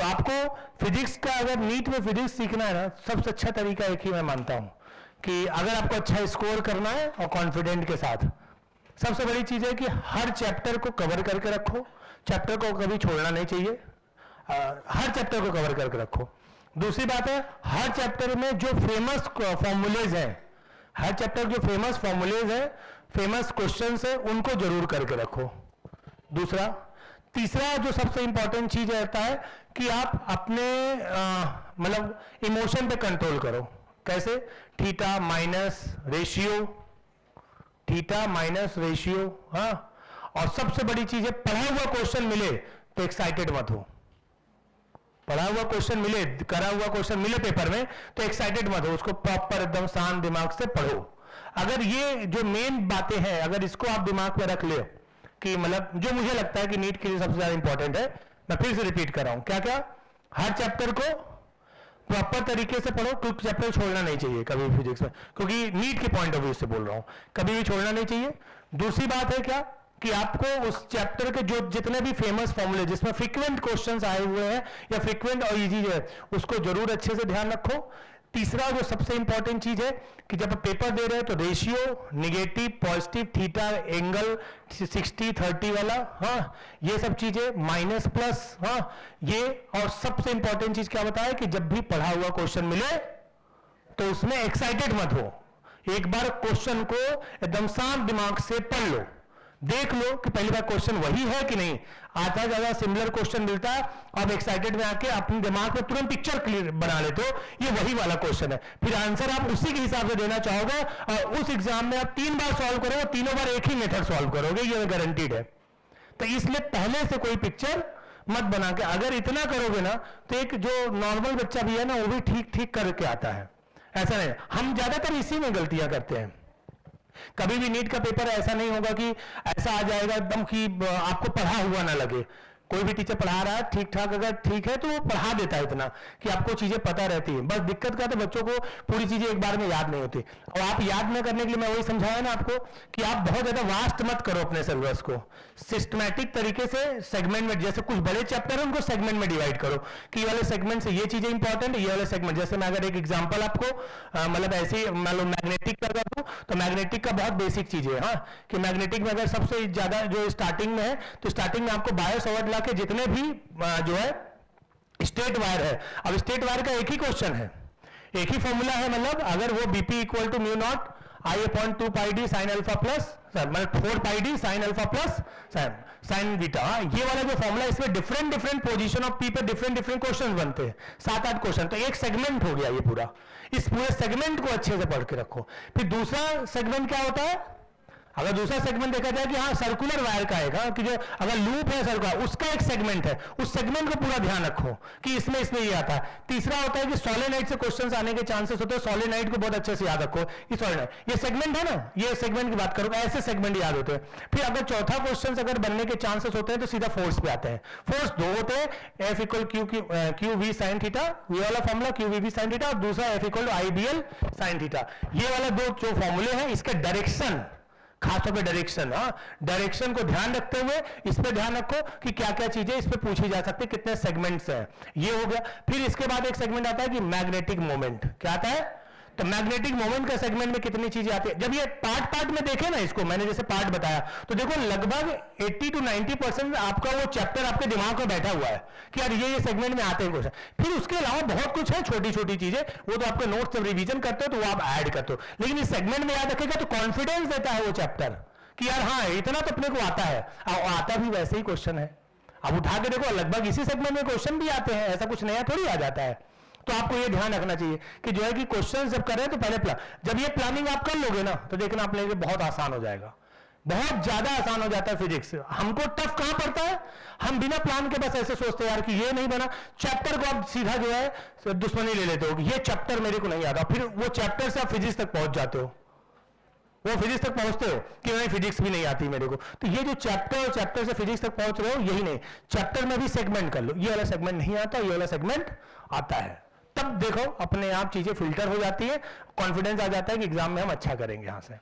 तो आपको फिजिक्स का, अगर नीट में फिजिक्स सीखना है ना, सबसे अच्छा तरीका एक ही मैं मानता हूं कि अगर आपको अच्छा स्कोर करना है और कॉन्फिडेंट के साथ, सबसे बड़ी चीज है कि हर चैप्टर को कवर करके रखो। चैप्टर को कभी छोड़ना नहीं चाहिए, हर चैप्टर को कवर करके रखो। दूसरी बात है, हर चैप्टर में जो फेमस फॉर्मूलेज हैं, हर चैप्टर जो फेमस फॉर्मूलेज है, फेमस क्वेश्चंस है, उनको जरूर करके रखो। दूसरा, तीसरा जो सबसे इंपॉर्टेंट चीज रहता है कि आप अपने मतलब इमोशन पे कंट्रोल करो। कैसे? Theta minus ratio, theta minus ratio. हाँ, और सबसे बड़ी चीज है, पढ़ा हुआ क्वेश्चन मिले तो एक्साइटेड मत हो। पढ़ा हुआ क्वेश्चन मिले, करा हुआ क्वेश्चन मिले पेपर में तो एक्साइटेड मत हो, उसको प्रॉपर एकदम शांत दिमाग से पढ़ो। अगर ये जो मेन बातें हैं, अगर इसको आप दिमाग में रख ले कि मतलब जो मुझे लगता है कि नीट के लिए सबसे ज्यादा इंपॉर्टेंट है, मैं फिर से रिपीट कर रहा हूं, क्या क्या? हर चैप्टर को प्रॉपर तरीके से पढ़ो, क्योंकि चैप्टर छोड़ना नहीं चाहिए कभी भी फिजिक्स में, क्योंकि नीट के पॉइंट ऑफ व्यू से बोल रहा हूं, कभी भी छोड़ना नहीं चाहिए। दूसरी बात है क्या कि आपको उस चैप्टर के जो जितने भी फेमस फॉर्मूले जिसमें फ्रीक्वेंट क्वेश्चंस आए हुए हैं या फ्रीक्वेंट और इजी है, उसको जरूर अच्छे से ध्यान रखो। तीसरा जो सबसे इंपॉर्टेंट चीज है कि जब आप पेपर दे रहे हैं तो ratio, negative, positive, theta, angle 60 30 वाला, हाँ, ये सब चीजें, माइनस प्लस, हाँ, ये। और सबसे इंपॉर्टेंट चीज क्या बताया कि जब भी पढ़ा हुआ क्वेश्चन मिले तो उसमें एक्साइटेड मत हो। एक बार क्वेश्चन को एकदम शांत दिमाग से पढ़ लो, देख लो कि पहली बार क्वेश्चन वही है कि नहीं। आधा ज्यादा सिमिलर क्वेश्चन मिलता है, आप एक्साइटेड में आके अपने दिमाग में तुरंत पिक्चर क्लियर बना लेते हो, ये वही वाला क्वेश्चन है, फिर आंसर आप उसी के हिसाब से देना चाहोगे और उस एग्जाम में आप 3 बार सॉल्व करोगे, तीनों बार एक ही मेथड सॉल्व करोगे, ये गारंटीड है। तो इसलिए पहले से कोई पिक्चर मत बना के, अगर इतना करोगे ना तो एक जो नॉर्मल बच्चा भी है ना, वो भी ठीक ठीक करके आता है। ऐसा नहीं, हम ज्यादातर इसी में गलतियां करते हैं। कभी भी नीट का पेपर ऐसा नहीं होगा कि ऐसा आ जाएगा एकदम कि आपको पढ़ा हुआ ना लगे। कोई भी टीचर पढ़ा रहा है ठीक ठाक, अगर ठीक है तो वो पढ़ा देता है इतना कि आपको चीजें पता रहती है। बस दिक्कत क्या है, तो बच्चों को पूरी चीजें एक बार में याद नहीं होती। और आप याद न करने के लिए मैं वही समझाया ना आपको कि आप बहुत ज्यादा वास्ट मत करो अपने सिलेबस को, सिस्टमैटिक तरीके से सेगमेंट में, जैसे कुछ बड़े चैप्टर है उनको सेगमेंट में डिवाइड करो कि ये वाले सेगमेंट से ये चीजें इंपॉर्टेंट, ये वाले सेगमेंट। जैसे मैं अगर एक एग्जाम्पल आपको मतलब ऐसे ही मान लो मैग्नेटिक का कर दूं, तो मैग्नेटिक का बहुत बेसिक चीज है, हाँ, कि मैग्नेटिक में अगर सबसे ज्यादा जो स्टार्टिंग में है, तो स्टार्टिंग में आपको बायो सॉवर्ट ला के जितने भी जो है स्टेट वायर है, अब स्टेट वायर का एक ही क्वेश्चन है, एक ही फॉर्मूला है, मतलब अगर वो BP equal to mu naught I upon 2 pi D sine alpha plus, मतलब 4 pi D sine alpha plus sine beta, ये वाला जो फॉर्मूला, इसमें डिफरेंट पोजीशन ऑफ पी पे डिफरेंट क्वेश्चन बनते हैं, 7-8 क्वेश्चन, तो एक सेगमेंट हो गया ये पूरा। इस पूरे सेगमेंट को अच्छे से पढ़ के रखो। फिर दूसरा सेगमेंट क्या होता है, अगर दूसरा सेगमेंट देखा जाए कि हाँ सर्कुलर वायर का है, कि जो अगर लूप है सर्कुलर, उसका एक सेगमेंट है, उस सेगमेंट को पूरा ध्यान रखो कि इसमें ये आता है। तीसरा होता है कि सोलेनोइड से क्वेश्चंस आने के चांसेस होते हैं, सोलेनोइड को बहुत अच्छे से याद रखो कि सोलेनोइड ये सेगमेंट है ना, ये सेगमेंट की बात करो, ऐसे सेगमेंट याद होते हैं। फिर अगर चौथा क्वेश्चन अगर बनने के चांसेस होते हैं तो सीधा फोर्स पे आते हैं। फोर्स दो होते हैं, F equal q v sine theta, ये वाला formula q v sine theta, और दूसरा F equal to I B L sine theta. ये वाला दो जो फॉर्मूले हैं, इसके डायरेक्शन, खासतौर पे डायरेक्शन, हाँ, डायरेक्शन को ध्यान रखते हुए इस पे ध्यान रखो कि क्या क्या चीजें इस पे पूछी जा सकती है, कितने सेगमेंट्स हैं, ये हो गया। फिर इसके बाद एक सेगमेंट आता है कि मैग्नेटिक मोमेंट, क्या आता है, तो मैग्नेटिक मोमेंट का सेगमेंट में कितनी चीजें आती है। जब ये पार्ट में देखे ना इसको, मैंने जैसे पार्ट बताया, तो देखो लगभग 80 to 90% आपका वो चैप्टर आपके दिमाग में बैठा हुआ है कि यार ये सेगमेंट में आते हैं क्वेश्चन। फिर उसके अलावा बहुत कुछ है, छोटी छोटी चीजें, वो तो आपके नोट्स जब रिवीजन करते हो तो वो आप ऐड करते हो, लेकिन इस सेगमेंट में याद रखेगा तो कॉन्फिडेंस देता है वो चैप्टर कि यार हाँ इतना तो अपने को आता है, और आता भी वैसे ही क्वेश्चन है। अब उठा के देखो, लगभग इसी सेगमेंट में क्वेश्चन भी आते हैं, ऐसा कुछ नया थोड़ी आ जाता है। तो आपको ये ध्यान रखना चाहिए कि जो है कि क्वेश्चन जब कर रहे हैं तो पहले जब ये प्लानिंग आप कर लोगे ना, तो देखना आप लोगों बहुत आसान हो जाएगा, बहुत ज्यादा आसान हो जाता है फिजिक्स। हमको टफ कहां पड़ता है, हम बिना प्लान के बस ऐसे सोचते हैं यार कि ये नहीं बना, चैप्टर को आप सीधा जो है दुश्मनी ले लेते हो, ये चैप्टर मेरे को नहीं आता, फिर वो चैप्टर से आप फिजिक्स तक पहुंच जाते हो, वो फिजिक्स तक पहुंचते हो कि नहीं फिजिक्स भी नहीं आती मेरे को। तो ये जो चैप्टर से फिजिक्स तक पहुंच रहे हो, यही नहीं, चैप्टर में भी सेगमेंट कर लो, ये वाला सेगमेंट नहीं आता, ये वाला सेगमेंट आता है, तब देखो अपने आप चीजें फिल्टर हो जाती है, कॉन्फिडेंस आ जाता है कि एग्जाम में हम अच्छा करेंगे यहां से।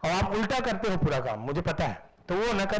और आप उल्टा करते हो पूरा काम, मुझे पता है, तो वो ना करें।